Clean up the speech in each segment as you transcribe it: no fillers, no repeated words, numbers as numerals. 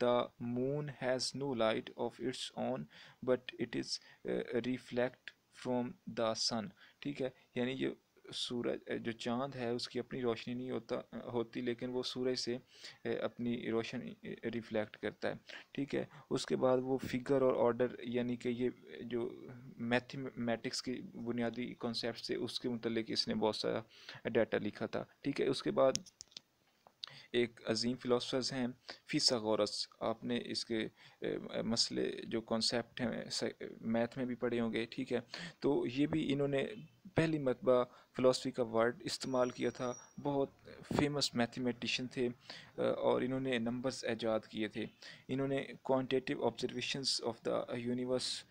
The moon has no light of its own, but it is reflect from the sun. ٹھیک ہے، یعنی یہ سورج جو چاند ہے اس کی اپنی روشنی نہیں ہوتی، لیکن وہ سورج سے اپنی روشنی ریفلیکٹ کرتا ہے. ٹھیک ہے، اس کے بعد وہ فگر اور آرڈر، یعنی کہ یہ جو میتھمیٹکس کی بنیادی کانسیپٹس تھے اس کے متعلق اس نے بہت سارا ڈیٹا لکھا تھا. ٹھیک ہے، اس کے بعد ایک عظیم فلاسفرز ہیں فیثاغورس. آپ نے اس کے مسئلے جو کانسیپٹ ہیں میتھ میں بھی پڑھے ہوں گے. ٹھیک ہے، تو یہ بھی انہوں نے پہلی مرتبہ فلاسفی کا ورڈ استعمال کیا تھا. بہت فیمس میتھمیٹیشین تھے اور انہوں نے نمبرز ایجاد کیے تھے. انہوں نے quantitative observations of the universe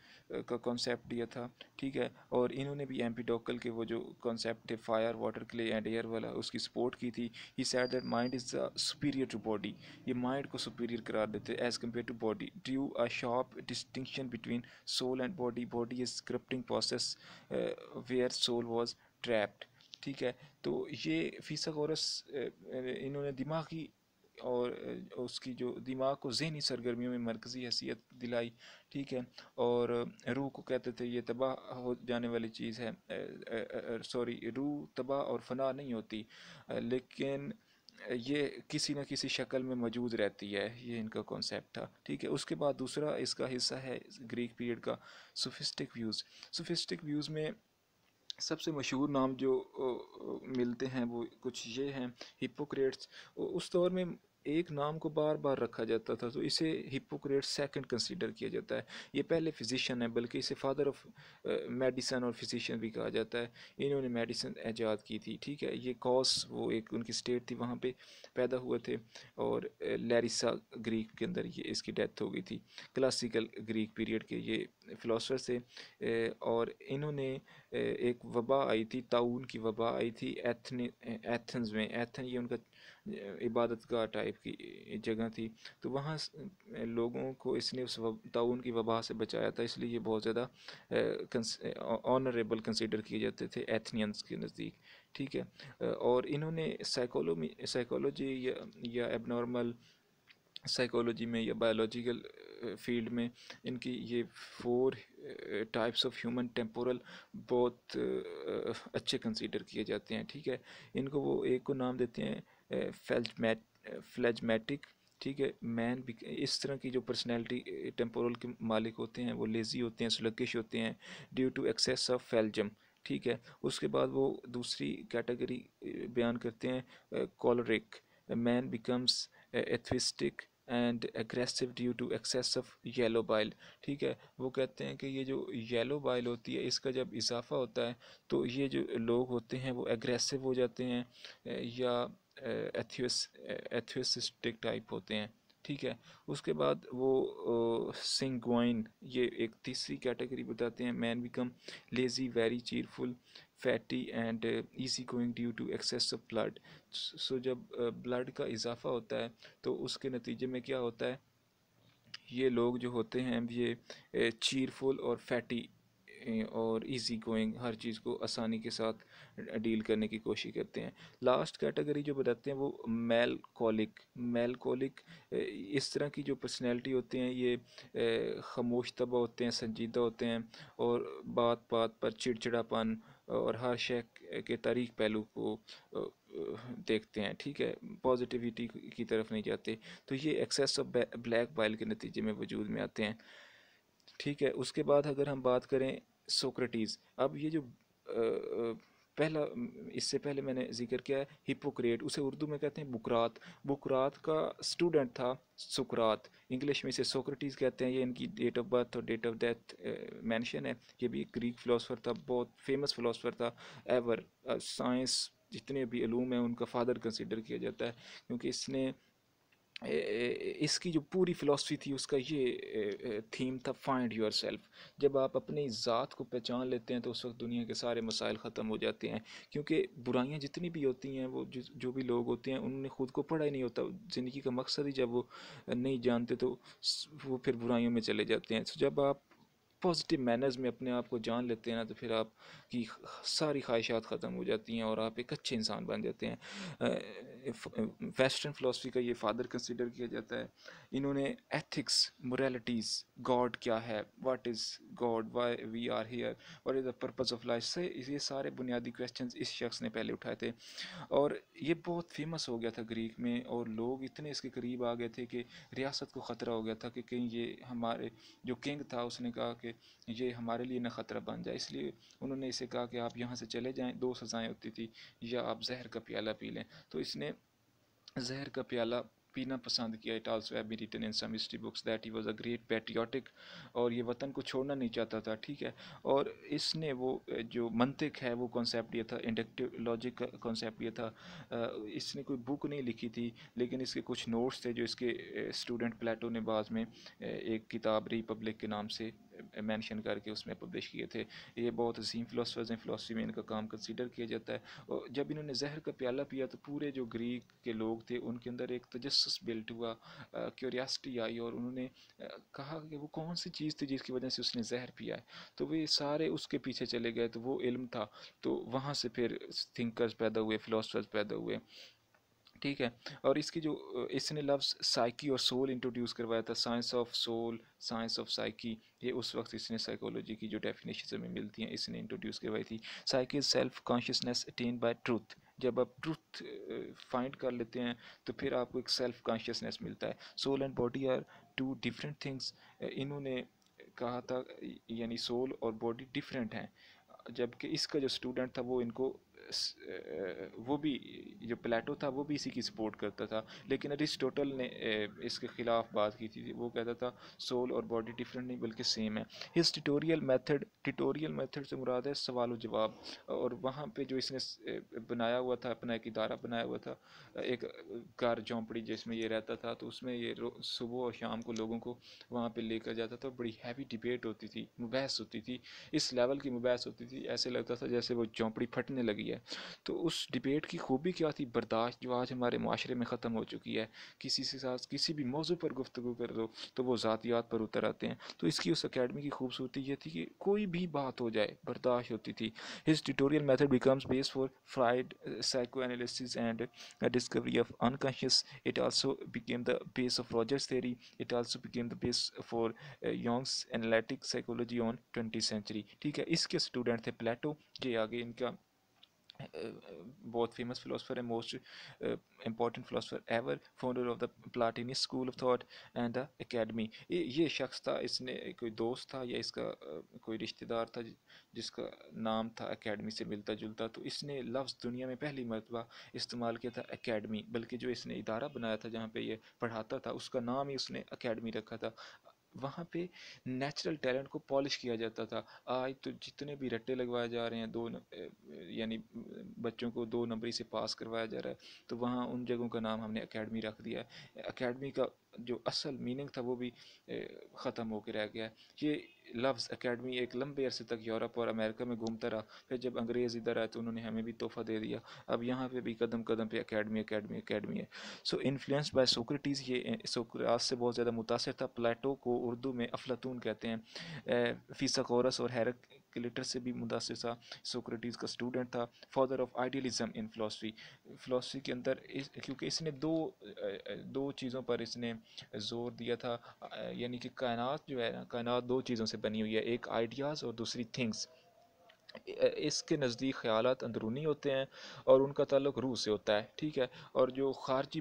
کا کانسیپٹ دیا تھا. ٹھیک ہے، اور انہوں نے بھی ایمپیڈوکل کے وہ جو کانسیپٹ تھے fire water clay and air والا اس کی سپورٹ کی تھی. He said that mind is the superior to body. یہ مائنڈ کو سپیریئر قرار دیتے as compared to body. Due a sharp distinction between soul and body. Body is corrupting process where soul was trapped. ٹھیک ہے، تو یہ فیثاغورس انہوں نے دماغی اور اس کی جو دماغ کو ذہنی سرگرمیوں میں مرکزی حیثیت دلائی. ٹھیک ہے، اور روح کو کہتے تھے یہ تباہ ہو جانے والی چیز ہے. سوری، روح تباہ اور فنا نہیں ہوتی، لیکن یہ کسی نہ کسی شکل میں موجود رہتی ہے. یہ ان کا کانسیپٹ تھا. ٹھیک ہے، اس کے بعد دوسرا اس کا حصہ ہے گریک پیریڈ کا سوفسٹک ویوز. سوفسٹک ویوز میں سب سے مشہور نام جو ملتے ہیں وہ کچھ یہ ہیں. ہپوکریٹس. اس دور میں ایک نام کو بار بار رکھا جاتا تھا تو اسے ہپوکریٹ سیکنڈ کنسیڈر کیا جاتا ہے. یہ پہلے فزیشین ہے، بلکہ اسے فادر آف میڈیسن اور فزیشین بھی کہا جاتا ہے. انہوں نے میڈیسن ایجاد کی تھی. ٹھیک ہے، یہ کوس وہ ایک ان کی اسٹیٹ تھی وہاں پہ پیدا ہوئے تھے، اور لیریسا گریک کے اندر یہ اس کی ڈیتھ ہو گئی تھی. کلاسیکل گریک پیریڈ کے یہ فلاسفر تھے، اور انہوں نے ایک وبا آئی تھی، طاعون کی وبا آئی تھی ایتھنز میں. ایتھن یہ ان کا عبادت گاہ ٹائپ کی جگہ تھی، تو وہاں لوگوں کو اس نے اس طاعون کی وبا سے بچایا تھا. اس لیے یہ بہت زیادہ آنریبل کنسیڈر کیے جاتے تھے ایتھنینس کے نزدیک. ٹھیک ہے، اور انہوں نے سائیکولوجی یا ایب نارمل سائیکولوجی میں یا بایولوجیکل فیلڈ میں ان کی یہ 4 ٹائپس آف ہیومن ٹیمپورل بہت اچھے کنسیڈر کیے جاتے ہیں. ٹھیک ہے، ان کو وہ ایک کو نام دیتے ہیں فلیجمیٹک. ٹھیک ہے، مین اس طرح کی جو پرسنالٹی ٹیمپورل کے مالک ہوتے ہیں وہ لیزی ہوتے ہیں، سلگش ہوتے ہیں ڈیو ٹو ایکسیس آف فیلجم. ٹھیک ہے، اس کے بعد وہ دوسری کیٹیگری بیان کرتے ہیں choleric. Man becomes enthusiastic and aggressive due to excess of yellow bile. ٹھیک ہے، وہ کہتے ہیں کہ یہ جو یلو بائل ہوتی ہے اس کا جب اضافہ ہوتا ہے تو یہ جو لوگ ہوتے ہیں وہ ایگریسو ہو جاتے ہیں یا ایتھوسٹک ٹائپ ہوتے ہیں. ٹھیک ہے، اس کے بعد وہ سنگوائن یہ ایک تیسری کیٹیگری بتاتے ہیں. Man become lazy very cheerful fatty and easy going due to excess of blood. So جب بلڈ کا اضافہ ہوتا ہے تو اس کے نتیجے میں کیا ہوتا ہے، یہ لوگ جو ہوتے ہیں یہ چیئرفل اور فیٹی اور ایزی گوئنگ، ہر چیز کو آسانی کے ساتھ ڈیل کرنے کی کوشش کرتے ہیں. لاسٹ کیٹیگری جو بتاتے ہیں وہ میلکولک. اس طرح کی جو پرسنالٹی ہوتے ہیں یہ خاموش طبع ہوتے ہیں، سنجیدہ ہوتے ہیں، اور بات بات پر چڑچڑا پن اور ہر شے کے تاریک پہلو کو دیکھتے ہیں. ٹھیک ہے، پازیٹیویٹی کی طرف نہیں جاتے. تو یہ ایکسیس آف بلیک بائل کے نتیجے میں وجود میں آتے ہیں. ٹھیک ہے، اس کے بعد اگر ہم بات کریں سوکریٹیز. اب یہ جو پہلا اس سے پہلے میں نے ذکر کیا ہے ہپوکریٹ، اسے اردو میں کہتے ہیں بکرات. بکرات کا اسٹوڈنٹ تھا سقراط، انگلش میں اسے سوکریٹیز کہتے ہیں. یہ ان کی ڈیٹ آف برتھ اور ڈیٹ آف ڈیتھ مینشن ہے. یہ بھی ایک گریک فلاسفر تھا، بہت فیمس فلاسفر تھا. ایور سائنس جتنے بھی علوم ہیں ان کا فادر کنسیڈر کیا جاتا ہے، کیونکہ اس نے اس کی جو پوری فلاسفی تھی اس کا یہ تھیم تھا فائنڈ یور سیلف. جب آپ اپنی ذات کو پہچان لیتے ہیں تو اس وقت دنیا کے سارے مسائل ختم ہو جاتے ہیں، کیونکہ برائیاں جتنی بھی ہوتی ہیں وہ جو بھی لوگ ہوتے ہیں انہوں نے خود کو پڑھا ہی نہیں ہوتا. زندگی کا مقصد ہی جب وہ نہیں جانتے تو وہ پھر برائیوں میں چلے جاتے ہیں. جب آپ پازیٹیو مینرز میں اپنے آپ کو جان لیتے ہیں نا، تو پھر آپ کی ساری خواہشات ختم ہو جاتی ہیں اور آپ ایک اچھے انسان بن جاتے ہیں۔ ویسٹرن فلاسفی کا یہ فادر کنسیڈر کیا جاتا ہے۔ انہوں نے ایتھکس، موریلٹیز، گاڈ کیا ہے، what is God, why we are here, what is the purpose of life, سے یہ سارے بنیادی کویسچنز اس شخص نے پہلے اٹھائے تھے، اور یہ بہت فیمس ہو گیا تھا گریک میں، اور لوگ اتنے اس کے قریب آ گئے تھے کہ ریاست کو خطرہ ہو گیا تھا کہ کہیں یہ ہمارے جو کنگ تھا اس نے کہا کہ یہ ہمارے لیے نہ خطرہ بن جائے، اس لیے انہوں نے اسے کہا کہ آپ یہاں سے چلے جائیں، دو سزائیں ہوتی تھی، یا آپ زہر کا پیالہ پی لیں، تو اس نے زہر کا پیالہ پینا پسند کیا۔ It also have been written in some history books that he was a great patriotic, اور یہ وطن کو چھوڑنا نہیں چاہتا تھا، ٹھیک ہے۔ اور اس نے وہ جو منطق ہے وہ کانسیپٹ یہ تھا، انڈکٹیو لاجک کا کانسیپٹ یہ تھا۔ اس نے کوئی بک نہیں لکھی تھی، لیکن اس کے کچھ نوٹس تھے جو اس کے اسٹوڈنٹ پلیٹو نے بعد میں ایک کتاب ریپبلک کے نام سے مینشن کر کے اس میں پبلش کیے تھے۔ یہ بہت عظیم فلاسفرز ہیں، فلاسفی میں ان کا کام کنسیڈر کیا جاتا ہے۔ اور جب انہوں نے زہر کا پیالہ پیا تو پورے جو گریک کے لوگ تھے ان کے اندر ایک تجسس بلٹ ہوا، کیوریاسٹی آئی، اور انہوں نے کہا کہ وہ کون سی چیز تھی جس کی وجہ سے اس نے زہر پیا ہے، تو وہ سارے اس کے پیچھے چلے گئے، تو وہ علم تھا، تو وہاں سے پھر تھنکرز پیدا ہوئے، فلاسفرز پیدا ہوئے، ٹھیک ہے۔ اور اس کی جو اس نے لفظ سائیکی اور سول انٹروڈیوس کروایا تھا، science of civil, science of psyche, یہ اس وقت اس نے سائیکولوجی کی جو ڈیفینیشنز ہمیں ملتی ہیں اس نے انٹروڈیوس کروائی تھی۔ Psyche is self consciousness eighteen by truth, جب آپ ٹروتھ فائنڈ کر لیتے ہیں تو پھر آپ کو ایک سیلف کانشیسنیس ملتا ہے۔ Soul and body are two different things, انہوں نے کہا تھا یعنی سول اور باڈی ڈفرینٹ ہیں، جبکہ اس کا جو اسٹوڈنٹ تھا وہ ان کو وہ بھی جو پلیٹو تھا وہ بھی اسی کی سپورٹ کرتا تھا، لیکن ارسٹوٹل نے اس کے خلاف بات کی تھی، وہ کہتا تھا سول اور باڈی ڈفرینٹ نہیں بلکہ سیم ہے۔ ہز ٹیٹوریل میتھڈ سے مراد ہے سوال و جواب، اور وہاں پہ جو اس نے بنایا ہوا تھا، اپنا ایک ادارہ بنایا ہوا تھا، ایک گھر جھونپڑی جس میں یہ رہتا تھا، تو اس میں یہ صبح اور شام کو لوگوں کو وہاں پہ لے کر جاتا تھا، بڑی ہیوی ڈیبیٹ ہوتی تھی، مباحث ہوتی تھی، اس لیول کی مباحث ہوتی تھی، ایسے لگتا تھا جیسے وہ جھونپڑی پھٹنے لگی ہے۔ تو اس ڈیبیٹ کی خوبی کیا تھی؟ برداشت، جو آج ہمارے معاشرے میں ختم ہو چکی ہے، کسی سے ساتھ کسی بھی موضوع پر گفتگو کر دو تو وہ ذاتیات پر اتر آتے ہیں، تو اس کی اس اکیڈمی کی خوبصورتی یہ تھی کہ کوئی بھی بات ہو جائے برداشت ہوتی تھی۔ His tutorial method becomes base for Freud psycho analysis and discovery of unconscious. It also became the base of Rogers theory. It also became the base for Jung's analytic psychology on 20th century. ٹھیک ہے، اس کے student تھے Plato, یہ آگے ان کا بہت famous philosopher ہے، most important philosopher ever, founder of the Platonist school of thought and the academy. یہ شخص تھا، اس نے کوئی دوست تھا یا اس کا کوئی رشتہ دار تھا جس کا نام تھا اکیڈمی سے ملتا جلتا، تو اس نے لفظ دنیا میں پہلی مرتبہ استعمال کیا تھا اکیڈمی، بلکہ جو اس نے ادارہ بنایا تھا جہاں پہ یہ پڑھاتا تھا اس کا نام ہی اس نے اکیڈمی رکھا تھا۔ وہاں پہ نیچرل ٹیلنٹ کو پالش کیا جاتا تھا۔ آج تو جتنے بھی رٹے لگوائے جا رہے ہیں، یعنی بچوں کو 2 نمبری سے پاس کروایا جا رہا ہے، تو وہاں ان جگہوں کا نام ہم نے اکیڈمی رکھ دیا ہے۔ اکیڈمی کا جو اصل میننگ تھا وہ بھی ختم ہو کے رہ گیا ہے۔ یہ لفظ اکیڈمی ایک لمبے عرصے تک یورپ اور امریکہ میں گھومتا رہا، پھر جب انگریز ادھر آئے تو انہوں نے ہمیں بھی تحفہ دے دیا، اب یہاں پہ بھی قدم قدم پہ اکیڈمی اکیڈمی اکیڈمی ہے۔ سو انفلوئنس بائی سوکریٹیز، یہ سوکراس سے بہت زیادہ متاثر تھا۔ پلیٹو کو اردو میں افلاطون کہتے ہیں۔ فیثاغورس اور ہیراکلیٹس سے بھی متاثر تھا، سوکریٹیز کا اسٹوڈنٹ تھا۔ Father of idealism in philosophy کے اندر کیونکہ اس نے دو چیزوں پر اس نے زور دیا تھا، یعنی کہ کائنات جو ہے نا، کائنات 2 چیزوں سے بنی ہوئی ہے، ایک آئیڈیاز اور دوسری تھنگس۔ اس کے نزدیک خیالات اندرونی ہوتے ہیں اور ان کا تعلق روح سے ہوتا ہے، ٹھیک ہے، اور جو خارجی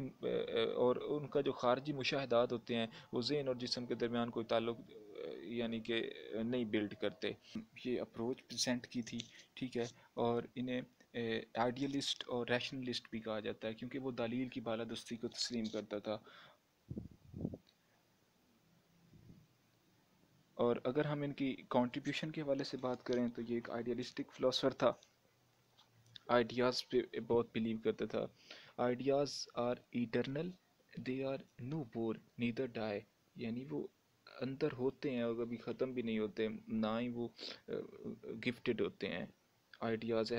اور ان کا جو خارجی مشاہدات ہوتے ہیں وہ ذہن اور جسم کے درمیان کوئی تعلق یعنی کہ نہیں بلڈ کرتے۔ یہ اپروچ پریزنٹ کی تھی، ٹھیک ہے، اور انہیں آئیڈیلسٹ اور ریشنلسٹ بھی کہا جاتا ہے کیونکہ وہ دلیل کی بالادستی کو تسلیم کرتا تھا۔ اور اگر ہم ان کی کنٹریبیوشن کے حوالے سے بات کریں تو یہ ایک آئیڈیلسٹک فلاسفر تھا، آئیڈیاز پہ بہت بلیو کرتا تھا۔ Ideas are eternal, they are no born neither die, یعنی وہ اندر ہوتے ہیں اور کبھی ختم بھی نہیں ہوتے، نہ ہی وہ گفٹڈ ہوتے ہیں۔ آئیڈیاز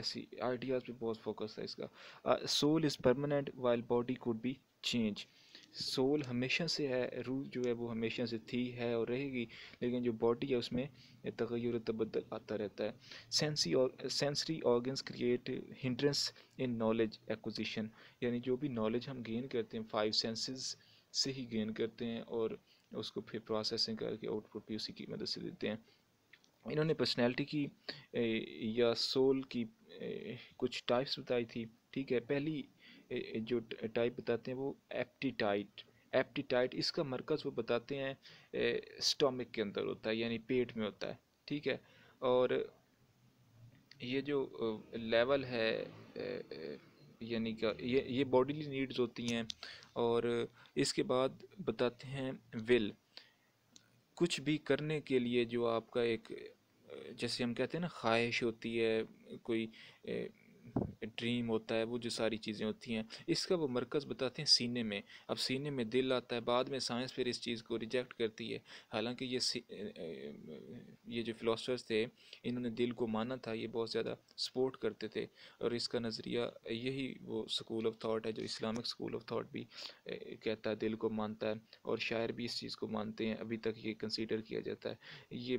پہ بہت فوکس ہے اس کا۔ Soul is permanent while body could be change, soul ہمیشہ سے ہے، روح جو ہے وہ ہمیشہ سے تھی ہے اور رہے گی، لیکن جو باڈی ہے اس میں تغیر و تبدل آتا رہتا ہے۔ Sensory organs create hindrance in knowledge acquisition, یعنی جو بھی نالج ہم گین کرتے ہیں 5 سینسز سے ہی گین کرتے ہیں، اور اس کو پھر پروسیسنگ کر کے آؤٹ پٹ بھی اسی کی مدد سے دیتے ہیں۔ انہوں نے پرسنالٹی کی یا سول کی کچھ ٹائپس بتائی تھی، ٹھیک ہے۔ پہلی جو ٹائپ بتاتے ہیں وہ ایپٹیٹائٹ، ایپٹیٹائٹ اس کا مرکز وہ بتاتے ہیں اسٹامک کے اندر ہوتا ہے، یعنی پیٹ میں ہوتا ہے، ٹھیک ہے۔ اور یہ جو لیول ہے یعنی کہ یہ باڈیلی نیڈز ہوتی ہیں، اور اس کے بعد بتاتے ہیں ول، کچھ بھی کرنے کے لیے جو آپ کا ایک جیسے ہم کہتے ہیں نا خواہش ہوتی ہے، کوئی ڈریم ہوتا ہے، وہ جو ساری چیزیں ہوتی ہیں، اس کا وہ مرکز بتاتے ہیں سینے میں۔ اب سینے میں دل آتا ہے، بعد میں سائنس پھر اس چیز کو ریجیکٹ کرتی ہے، حالانکہ یہ جو فلاسفرز تھے انہوں نے دل کو مانا تھا، یہ بہت زیادہ سپورٹ کرتے تھے، اور اس کا نظریہ یہی وہ سکول آف تھاٹ ہے جو اسلامک سکول آف تھاٹ بھی کہتا ہے، دل کو مانتا ہے، اور شاعر بھی اس چیز کو مانتے ہیں، ابھی تک یہ کنسیڈر کیا جاتا ہے۔ یہ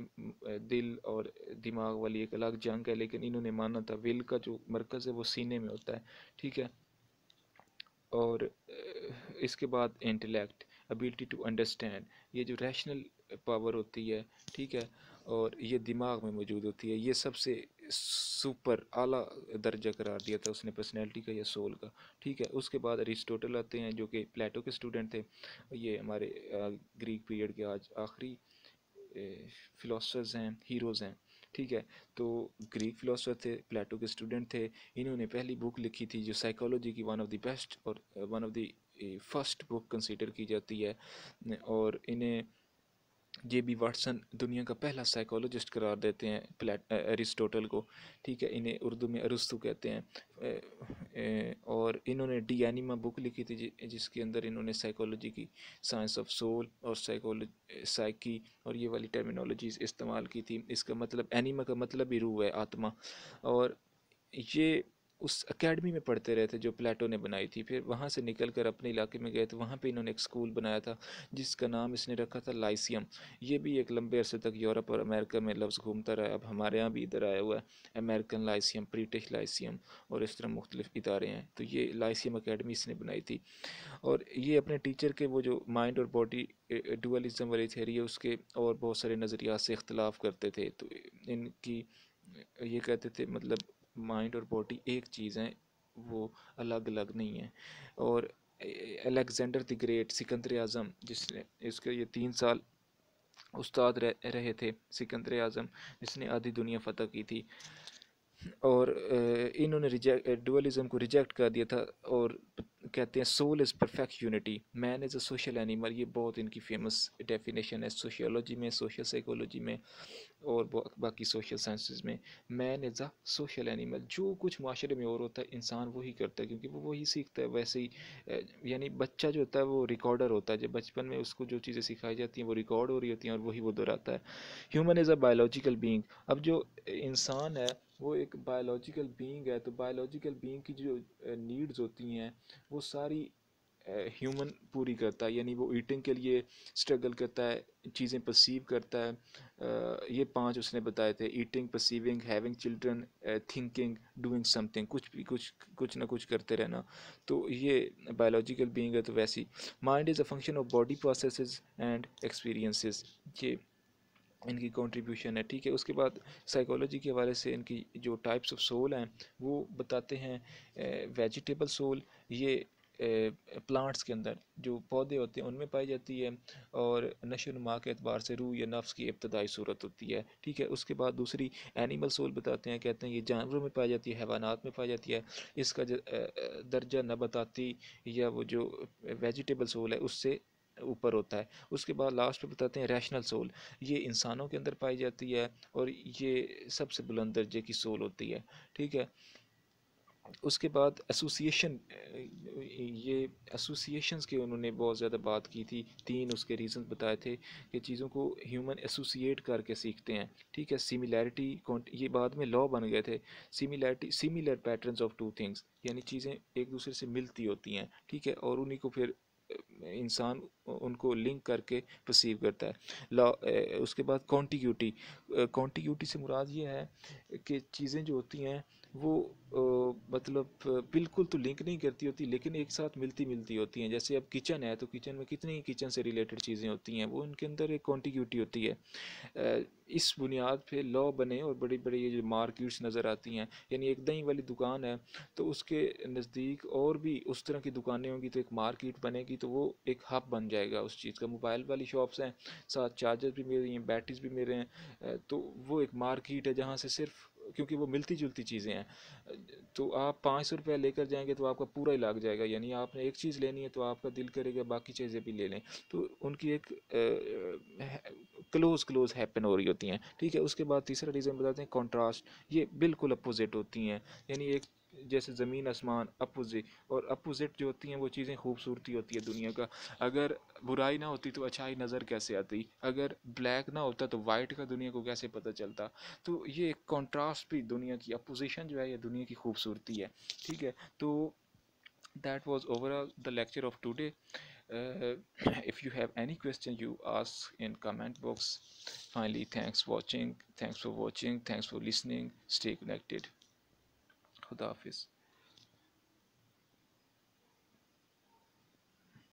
دل اور دماغ والی ایک الگ جنگ ہے، لیکن انہوں نے مانا تھا ول کا جو مرکز ہے وہ سینے میں ہوتا ہے، ٹھیک ہے۔ اور اس کے بعد انٹلیکٹ، ابیلٹی ٹو انڈرسٹینڈ، یہ جو ریشنل پاور ہوتی ہے، ٹھیک ہے، اور یہ دماغ میں موجود ہوتی ہے، یہ سب سے سپر اعلیٰ درجہ قرار دیا تھا اس نے پرسنالٹی کا یا سول کا، ٹھیک ہے۔ اس کے بعد ارسطوٹل آتے ہیں جو کہ پلیٹو کے اسٹوڈنٹ تھے، یہ ہمارے گریک پیریڈ کے آج آخری فلاسفرز ہیں، ہیروز ہیں، ٹھیک ہے۔ تو گریک فلاسفر تھے، پلیٹو کے اسٹوڈنٹ تھے، انہوں نے پہلی بک لکھی تھی جو سائیکالوجی کی ون آف دی بیسٹ اور one of the first book consider کی جاتی ہے، اور انہیں جے بی واٹسن دنیا کا پہلا سائیکالوجسٹ قرار دیتے ہیں ارسطوٹل کو، ٹھیک ہے، انہیں اردو میں ارسطو کہتے ہیں۔ اور انہوں نے ڈی اینیما بک لکھی تھی جس کے اندر انہوں نے سائیکالوجی کی، سائنس آف سول اور سائیکی اور یہ والی ٹرمینالوجیز استعمال کی تھی۔ اس کا مطلب اینیما کا مطلب ہی روح ہے، آتما، اور یہ اس اکیڈمی میں پڑھتے رہے تھے جو پلیٹو نے بنائی تھی، پھر وہاں سے نکل کر اپنے علاقے میں گئے تو وہاں پہ انہوں نے ایک سکول بنایا تھا جس کا نام اس نے رکھا تھا لائسیم۔ یہ بھی ایک لمبے عرصے تک یورپ اور امریکہ میں لفظ گھومتا رہا، اب ہمارے یہاں بھی ادھر آیا ہوا ہے، امریکن لائسیم، برٹش لائسیم، اور اس طرح مختلف ادارے ہیں۔ تو یہ لائسیم اکیڈمی اس نے بنائی تھی، اور یہ اپنے ٹیچر کے وہ جو مائنڈ اور باڈی ڈوئلزم والی تھیوری ہے اس کے اور بہت سارے نظریات سے اختلاف کرتے تھے، تو ان کی یہ کہتے تھے مطلب مائنڈ اور باڈی ایک چیز ہیں، وہ الگ الگ نہیں ہیں۔ اور الیگزینڈر دی گریٹ، سکندر اعظم، جس نے اس کے یہ 3 سال استاد رہے تھے، سکندر اعظم جس نے آدھی دنیا فتح کی تھی، اور انہوں نے ڈوئلزم کو ریجیکٹ کر دیا تھا، اور کہتے ہیں soul is perfect unity, man is a social animal, یہ بہت ان کی فیمس ڈیفینیشن ہے سوشیولوجی میں، سوشل سائیکولوجی میں، اور باقی سوشل سائنسز میں۔ مین از اے سوشل اینیمل، جو کچھ معاشرے میں اور ہوتا ہے انسان وہی کرتا ہے، کیونکہ وہ وہی سیکھتا ہے، ویسے ہی یعنی بچہ جو ہوتا ہے وہ ریکارڈر ہوتا ہے، جب بچپن میں اس کو جو چیزیں سکھائی جاتی ہیں وہ ریکارڈ ہو رہی ہوتی ہیں اور وہی وہ دہراتا ہے۔ Human is a biological being, اب جو انسان ہے وہ ایک بایولوجیکل بینگ ہے، تو بایولوجیکل بینگ کی جو نیڈز ہوتی ہیں وہ ساری ہیومن پوری کرتا ہے، یعنی وہ ایٹنگ کے لیے اسٹرگل کرتا ہے، چیزیں پرسیو کرتا ہے، یہ 5 اس نے بتائے تھے: eating, perceiving, having children, thinking, doing some thing, کچھ نہ کچھ کرتے رہنا، تو یہ بایولوجیکل بینگ ہے۔ تو ویسی mind is a function of body processes and experiences, یہ ان کی کنٹریبیوشن ہے، ٹھیک ہے۔ اس کے بعد سائیکالوجی کے حوالے سے ان کی جو ٹائپس آف سول ہیں وہ بتاتے ہیں ویجیٹیبل سول، یہ پلانٹس کے اندر جو پودے ہوتے ہیں ان میں پائی جاتی ہے، اور نشو و نما کے اعتبار سے روح یا نفس کی ابتدائی صورت ہوتی ہے، ٹھیک ہے۔ اس کے بعد دوسری اینیمل سول بتاتے ہیں، کہتے ہیں یہ جانوروں میں پائی جاتی ہے، حیوانات میں پائی جاتی ہے، اس کا درجہ نباتاتی یا وہ جو ویجیٹیبل سول ہے اس سے اوپر ہوتا ہے۔ اس کے بعد لاسٹ پہ بتاتے ہیں ریشنل سول، یہ انسانوں کے اندر پائی جاتی ہے، اور یہ سب سے بلند درجے کی سول ہوتی ہے، ٹھیک ہے۔ اس کے بعد ایسوسیشن، یہ ایسوسیشنز کے انہوں نے بہت زیادہ بات کی تھی، 3 اس کے ریزنز بتائے تھے کہ چیزوں کو ہیومن ایسوسیٹ کر کے سیکھتے ہیں، ٹھیک ہے۔ سیملیرٹی، یہ بعد میں لا بن گئے تھے، similarity, similar patterns of 2 things, یعنی چیزیں ایک دوسرے سے ملتی ہوتی ہیں، ٹھیک ہے، اور انہی کو پھر انسان ان کو لنک کر کے پرسیو کرتا ہے۔ لا اس کے بعد کانٹیگیوٹی، کانٹیگیوٹی سے مراد یہ ہے کہ چیزیں جو ہوتی ہیں وہ مطلب بالکل تو لنک نہیں کرتی ہوتی، لیکن ایک ساتھ ملتی ملتی ہوتی ہیں۔ جیسے اب کچن ہے تو کچن میں کتنی کچن سے ریلیٹڈ چیزیں ہوتی ہیں، وہ ان کے اندر ایک کانٹیگیوٹی ہوتی ہے۔ اس بنیاد پہ لا بنے اور بڑی بڑی یہ جو مارکیٹس نظر آتی ہیں، یعنی ایک دہی والی دکان ہے تو اس کے نزدیک اور بھی اس طرح کی دکانیں ہوں گی تو ایک مارکیٹ بنے گی، تو وہ ایک ہب بن جائے گا اس چیز کا۔ موبائل والی شاپس ہیں، ساتھ چارجر بھی مل رہی ہیں، بیٹریز بھی مل رہے ہیں، تو وہ ایک مارکیٹ ہے جہاں سے صرف کیونکہ وہ ملتی جلتی چیزیں ہیں، تو آپ 500 روپیہ لے کر جائیں گے تو آپ کا پورا ہی لگ جائے گا، یعنی آپ نے ایک چیز لینی ہے تو آپ کا دل کرے گا باقی چیزیں بھی لے لیں، تو ان کی ایک کلوز ہیپن ہو رہی ہوتی ہیں، ٹھیک ہے۔ اس کے بعد تیسرا ریزن بتاتے ہیں کنٹراسٹ، یہ بالکل اپوزٹ ہوتی ہیں، یعنی ایک جیسے زمین آسمان اپوزٹ، اور اپوزٹ جو ہوتی ہیں وہ چیزیں خوبصورتی ہوتی ہے دنیا کا۔ اگر برائی نہ ہوتی تو اچھائی نظر کیسے آتی، اگر بلیک نہ ہوتا تو وائٹ کا دنیا کو کیسے پتہ چلتا، تو یہ ایک کنٹراسٹ بھی دنیا کی اپوزیشن جو ہے یہ دنیا کی خوبصورتی ہے، ٹھیک ہے۔ تو that was overall the lecture of today. uh, if you have any question you ask in comment box. Finally, thanks for watching, thanks for listening, stay connected. Khuda Hafiz.